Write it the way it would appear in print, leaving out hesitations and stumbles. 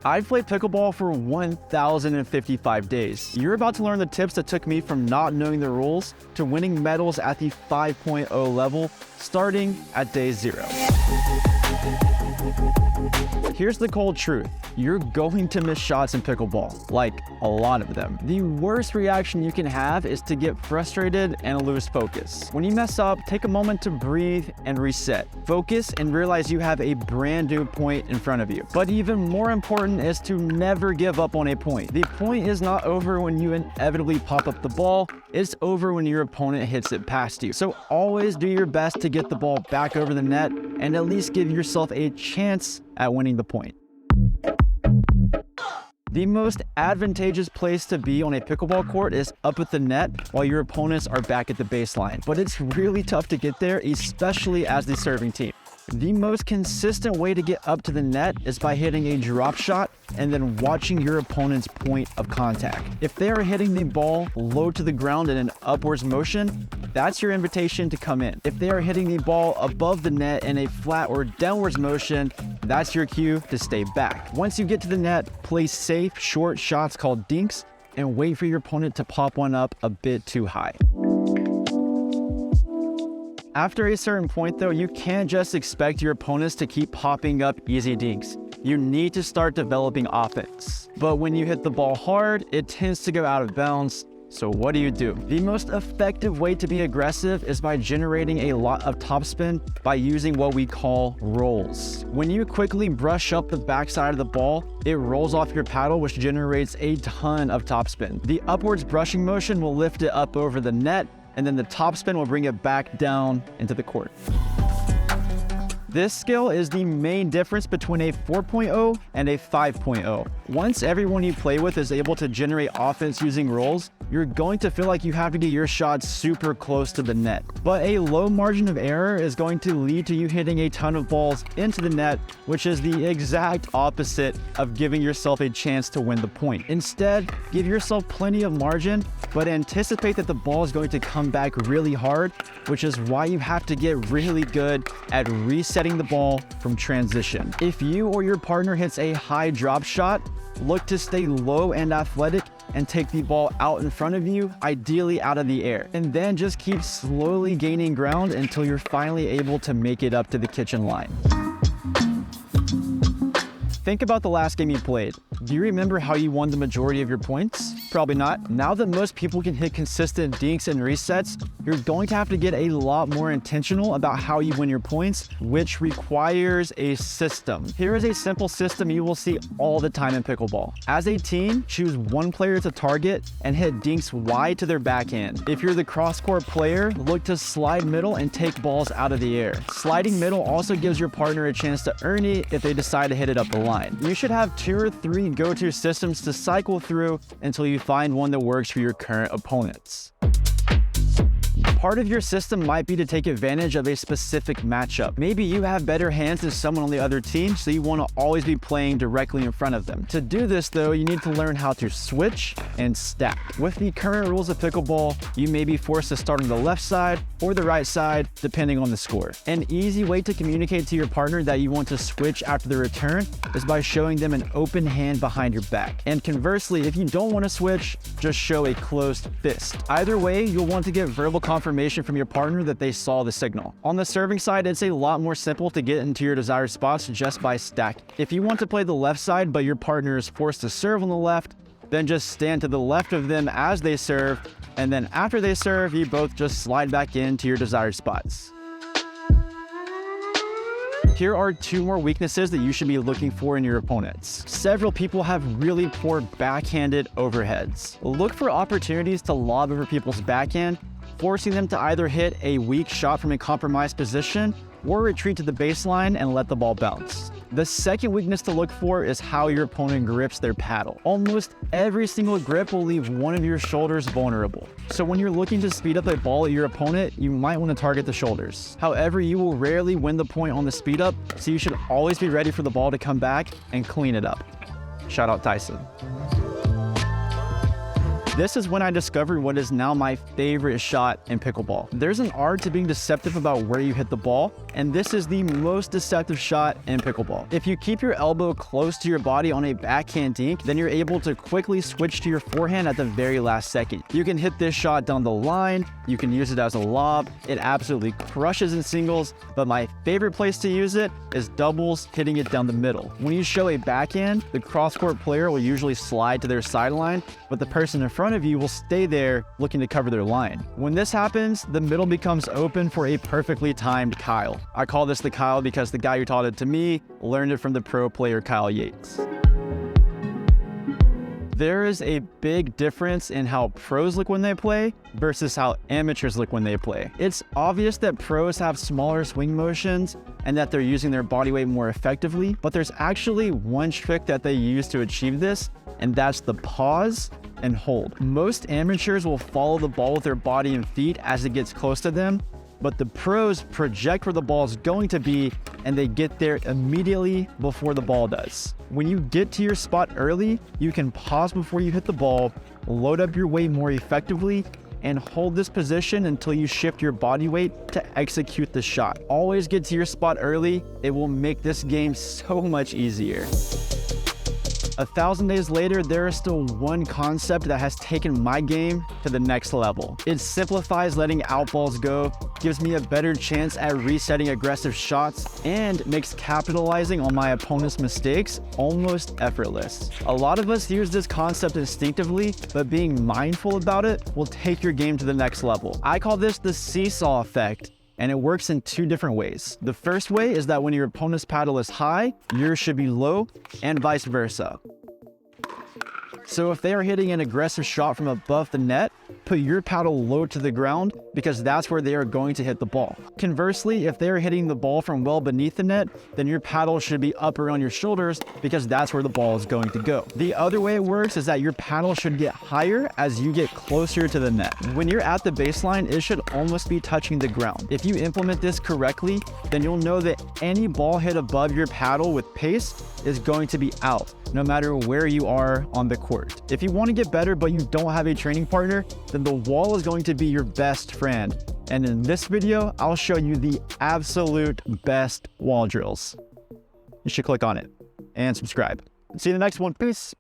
I've played pickleball for 1,055 days. You're about to learn the tips that took me from not knowing the rules to winning medals at the 5.0 level, starting at day 0. Here's the cold truth. You're going to miss shots in pickleball, like a lot of them. The worst reaction you can have is to get frustrated and lose focus. When you mess up, take a moment to breathe and reset. Focus and realize you have a brand new point in front of you. But even more important is to never give up on a point. The point is not over when you inevitably pop up the ball, it's over when your opponent hits it past you. So always do your best to get the ball back over the net and at least give yourself a chance at winning the point. The most advantageous place to be on a pickleball court is up at the net while your opponents are back at the baseline. But it's really tough to get there, especially as the serving team. The most consistent way to get up to the net is by hitting a drop shot and then watching your opponent's point of contact. If they are hitting the ball low to the ground in an upwards motion, that's your invitation to come in. If they are hitting the ball above the net in a flat or downwards motion, that's your cue to stay back. Once you get to the net, play safe, short shots called dinks and wait for your opponent to pop one up a bit too high. After a certain point though, you can't just expect your opponents to keep popping up easy dinks. You need to start developing offense. But when you hit the ball hard, it tends to go out of bounds. So what do? The most effective way to be aggressive is by generating a lot of topspin by using what we call rolls. When you quickly brush up the backside of the ball, it rolls off your paddle, which generates a ton of topspin. The upwards brushing motion will lift it up over the net, and then the topspin will bring it back down into the court. This skill is the main difference between a 4.0 and a 5.0. Once everyone you play with is able to generate offense using rolls, you're going to feel like you have to get your shots super close to the net. But a low margin of error is going to lead to you hitting a ton of balls into the net, which is the exact opposite of giving yourself a chance to win the point. Instead, give yourself plenty of margin, but anticipate that the ball is going to come back really hard, which is why you have to get really good at resetting the ball from transition. If you or your partner hits a high drop shot, look to stay low and athletic and take the ball out in front of you, ideally out of the air. And then just keep slowly gaining ground until you're finally able to make it up to the kitchen line. Think about the last game you played. Do you remember how you won the majority of your points? Probably not. Now that most people can hit consistent dinks and resets, you're going to have to get a lot more intentional about how you win your points, which requires a system. Here is a simple system you will see all the time in pickleball. As a team, choose one player to target and hit dinks wide to their backhand. If you're the cross-court player, look to slide middle and take balls out of the air. Sliding middle also gives your partner a chance to earn it if they decide to hit it up the line. You should have 2 or 3 go-to systems to cycle through until you find one that works for your current opponents. Part of your system might be to take advantage of a specific matchup. Maybe you have better hands than someone on the other team, so you want to always be playing directly in front of them. To do this though, you need to learn how to switch and stack. With the current rules of pickleball, you may be forced to start on the left side or the right side, depending on the score. An easy way to communicate to your partner that you want to switch after the return is by showing them an open hand behind your back. And conversely, if you don't want to switch, just show a closed fist. Either way, you'll want to get verbal confirmation from your partner that they saw the signal. On the serving side, it's a lot more simple to get into your desired spots just by stacking. If you want to play the left side, but your partner is forced to serve on the left, then just stand to the left of them as they serve, and then after they serve, you both just slide back into your desired spots. Here are 2 more weaknesses that you should be looking for in your opponents. Several people have really poor backhanded overheads. Look for opportunities to lob over people's backhand, forcing them to either hit a weak shot from a compromised position or retreat to the baseline and let the ball bounce. The second weakness to look for is how your opponent grips their paddle. Almost every single grip will leave one of your shoulders vulnerable. So when you're looking to speed up a ball at your opponent, you might want to target the shoulders. However, you will rarely win the point on the speed up, so you should always be ready for the ball to come back and clean it up. Shout out Tyson. This is when I discovered what is now my favorite shot in pickleball. There's an art to being deceptive about where you hit the ball, and this is the most deceptive shot in pickleball. If you keep your elbow close to your body on a backhand dink, then you're able to quickly switch to your forehand at the very last second. You can hit this shot down the line, you can use it as a lob, it absolutely crushes in singles, but my favorite place to use it is doubles, hitting it down the middle. When you show a backhand, the cross-court player will usually slide to their sideline, but the person in front of you will stay there looking to cover their line. When this happens, the middle becomes open for a perfectly timed Kyle. I call this the Kyle because the guy who taught it to me learned it from the pro player Kyle Yates. There is a big difference in how pros look when they play versus how amateurs look when they play. It's obvious that pros have smaller swing motions and that they're using their body weight more effectively, but there's actually one trick that they use to achieve this, and that's the pause and hold. Most amateurs will follow the ball with their body and feet as it gets close to them, but the pros project where the ball is going to be and they get there immediately before the ball does. When you get to your spot early, you can pause before you hit the ball, load up your weight more effectively, and hold this position until you shift your body weight to execute the shot. Always get to your spot early. It will make this game so much easier. 1,000 days later, there is still one concept that has taken my game to the next level. It simplifies letting out balls go, gives me a better chance at resetting aggressive shots, and makes capitalizing on my opponent's mistakes almost effortless. A lot of us use this concept instinctively, but being mindful about it will take your game to the next level. I call this the seesaw effect, and it works in two different ways. The first way is that when your opponent's paddle is high, yours should be low, and vice versa. So if they are hitting an aggressive shot from above the net, put your paddle low to the ground because that's where they are going to hit the ball. Conversely, if they are hitting the ball from well beneath the net, then your paddle should be up around your shoulders because that's where the ball is going to go. The other way it works is that your paddle should get higher as you get closer to the net. When you're at the baseline, it should almost be touching the ground. If you implement this correctly, then you'll know that any ball hit above your paddle with pace is going to be out, no matter where you are on the court. If you want to get better but you don't have a training partner, then the wall is going to be your best friend. And in this video, I'll show you the absolute best wall drills. You should click on it and subscribe. See you in the next one. Peace.